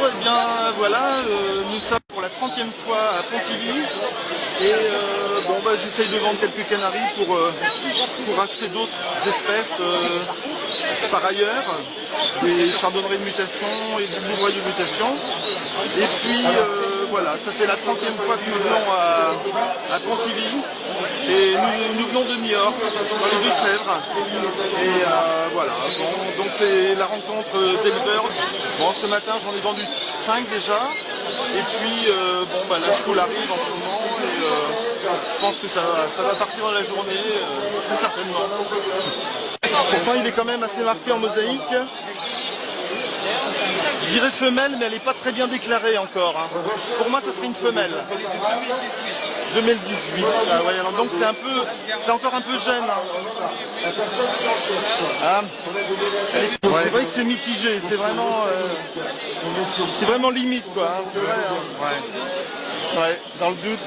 eh bien voilà, nous sommes pour la 30e fois à Pontivy et bon, bah, j'essaye de vendre quelques canaris pour acheter d'autres espèces par ailleurs, des chardonnerets de mutation et des bourrois de mutation. Et puis voilà, ça fait la 30e fois que nous venons à Pontivy et nous venons de Niort, dans les Deux-Sèvres. Et voilà, bon, donc c'est la rencontre d'éleveurs. Bon, ce matin j'en ai vendu 5 déjà. Et puis bon, bah, la foule arrive en ce moment et je pense que ça va partir dans la journée, très certainement. Pourtant il est quand même assez marqué en mosaïque. Je dirais femelle, mais elle n'est pas très bien déclarée encore. Hein. Pour moi, ça serait une femelle. 2018. Ah ouais, alors donc c'est encore un peu jeune. Hein. Ah. Ouais. C'est vrai que c'est mitigé. C'est vraiment limite, quoi. Hein. C'est vrai. Hein. Ouais. Dans le doute.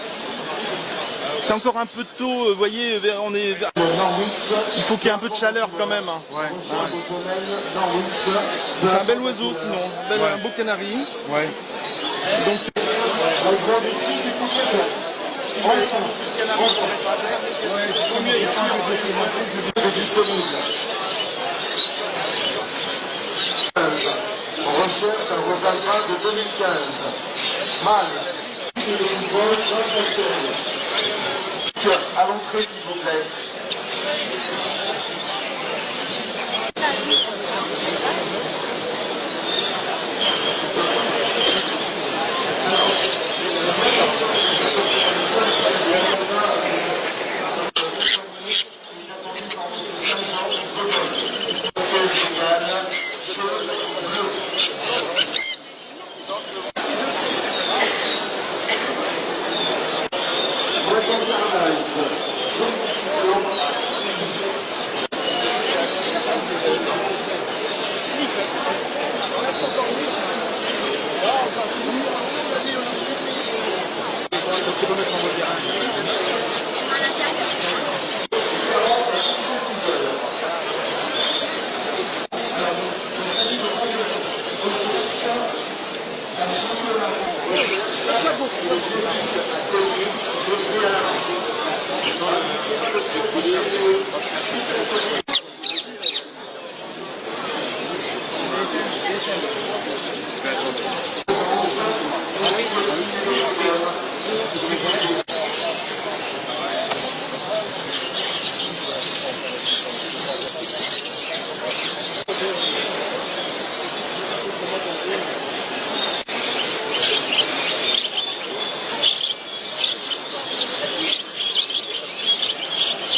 C'est encore un peu tôt, vous voyez, il faut qu'il y ait un peu de chaleur quand même. Hein. Ouais. C'est un bel oiseau sinon, un beau canari. Ouais. Donc c'est... On recherche un Rosalba de 2015. Mâle. À l'entrée, s'il vous plaît.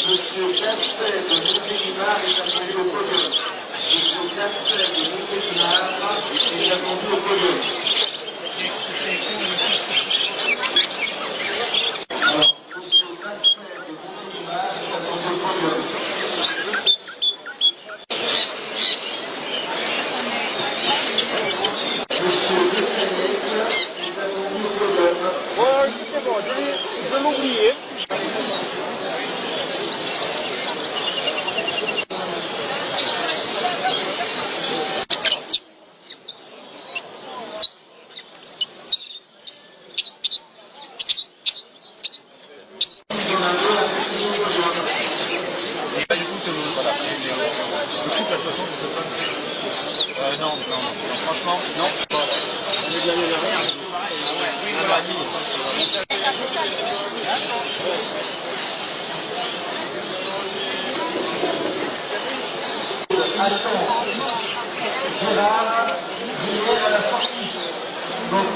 Monsieur Castel de Montélimar est attendu au podium. Monsieur Castel de Montélimar est attendu au podium. Alors, Monsieur Castel de Montélimar est attendu au podium. Monsieur Dessayet est attendu au podium. Ouais, c'est bon, je vais m'oublier. Non, franchement, non. Il n'y a rien. Gérard, vous à la sortie. Donc,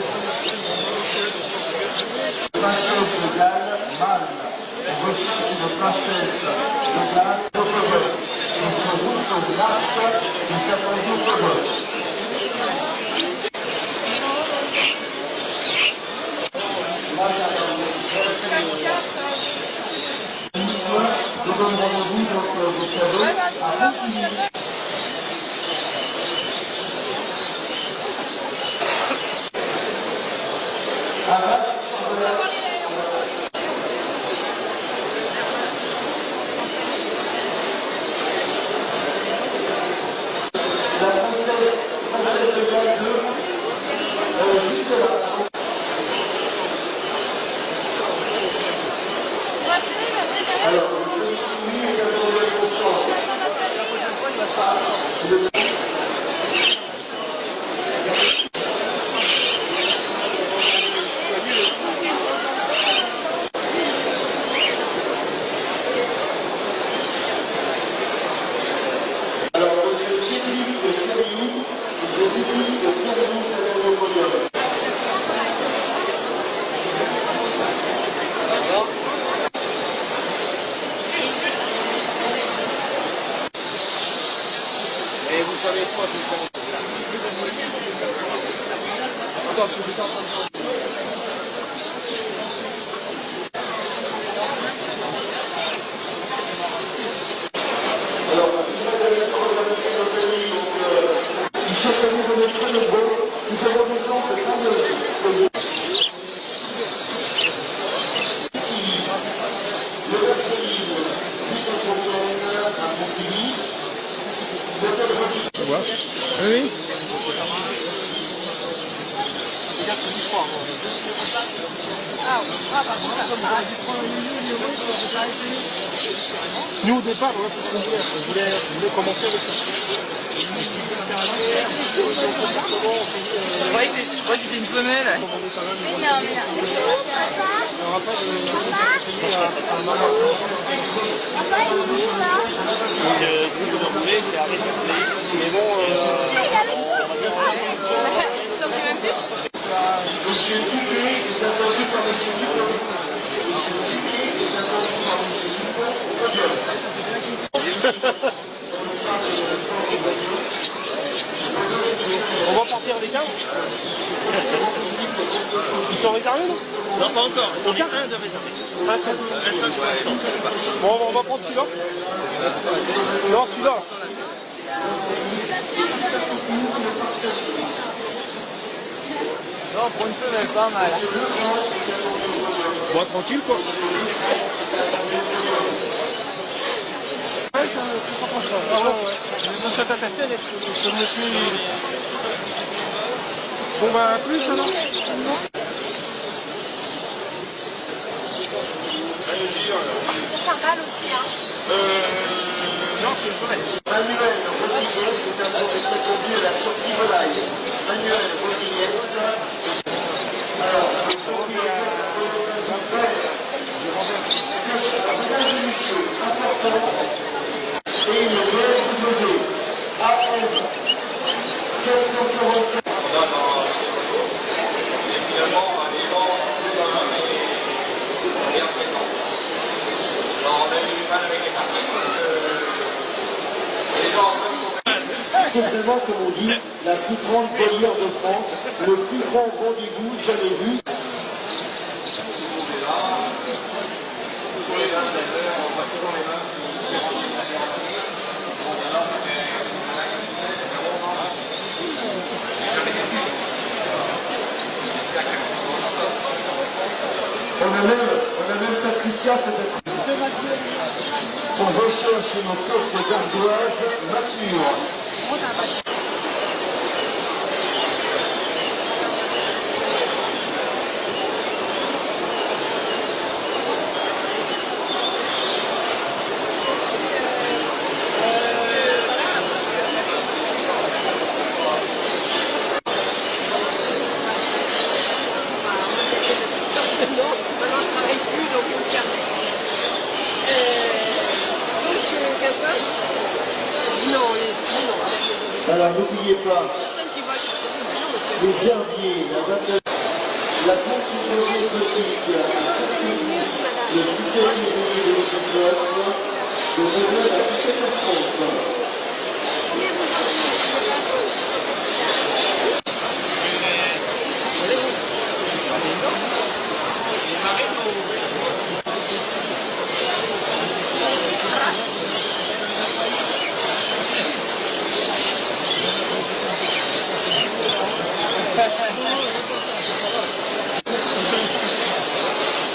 princesse de Galles, mâle. On recherche une princesse de Galles, Kosovo. On se roule sur le marche, nous attendons Kosovo. Nous donnons rendez-vous donc vos cadeaux à Pontivy. La princesse de Galles 2 Alors, le petit est à 90%. Alors, monsieur Cédric de Cédric, je vous dis que bienvenue sur le podium. Et vous savez quoi, tout ça? Attends, parce que j'étais en train de... Alors, ils sont venus de notre niveau, nous avons des gens de fin de... Le mercredi, microprochaine à Montigny, le mercredi. Oui. Nous au départ, voilà, c'est ce qu'on voulait. On voulait commencer avec ça. Ouais, c'était une femelle. Mais non. Il n'y aura pas de... Si vous en voulez, c'est à recycler. Mais bon, ça fait même plus. Monsieur Dupé est attendu par monsieur Dupé. Monsieur Dupé est attendu par monsieur Dupé. On va partir avec un. Ils sont réservés, non? Non, pas encore. J'en ai un de réservé. Un seul. Un seul pour l'instant. Bon, on va prendre celui-là. Non, celui-là. Non, pour une femelle, pas mal. Bon, tranquille, quoi. Dans cette attaque, parce que monsieur... Bon bah plus alors. Ça mal aussi, hein. Non, c'est une femelle. Manuel Rodriguez est attendu à la sortie volaille. Manuel Rodriguez. Alors, mesdames et messieurs, important, et une nouvelle nouveauté. AM 444. Simplement, comme on dit, la plus grande volière de France, le plus grand rendez-vous jamais vu. On a même Patricia, on recherche nos coffres d'ardoise matures. Alors n'oubliez pas, les herbiers, la consultation exotique, le 17 février 2019, de 9h à 17h30.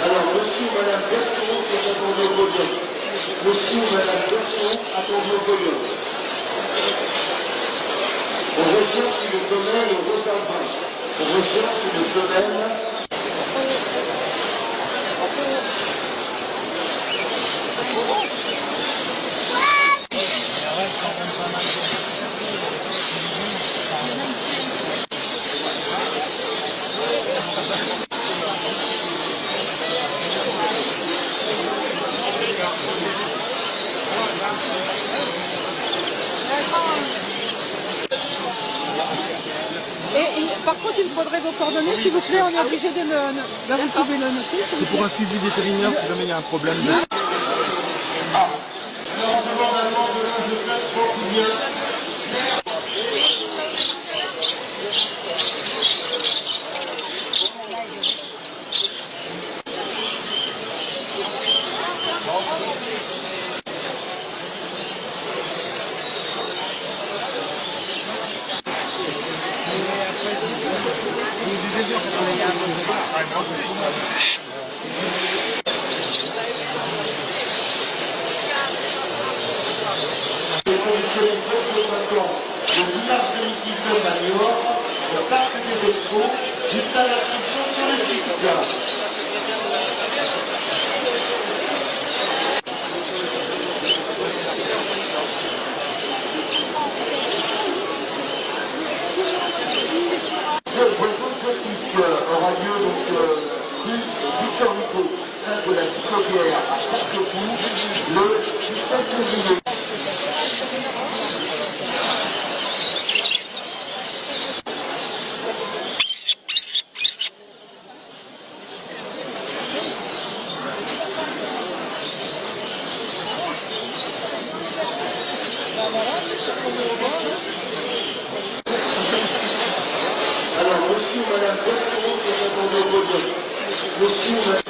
Alors, monsieur ou madame Berton, c'est attendu au podium. Monsieur ou madame Berton, attendu au podium. On recherche une femelle au Rosardin. On recherche une femelle. contre, il me faudrait vos coordonnées, s'il vous plaît. On est obligé de vous pouvez le noter. C'est pour un suivi vétérinaire si jamais il y a un problème. Alors, demande allemand de l'Institut Franquilien. Le village de Miquissonne à Niort, le parc des Expos, jusqu'à l'inscription sur le site. Le breton critique aura lieu donc rue Victor Hugo, salle de la Cyclobière à Carquefou, le 17 juillet. Alors, monsieur, madame, monsieur, madame.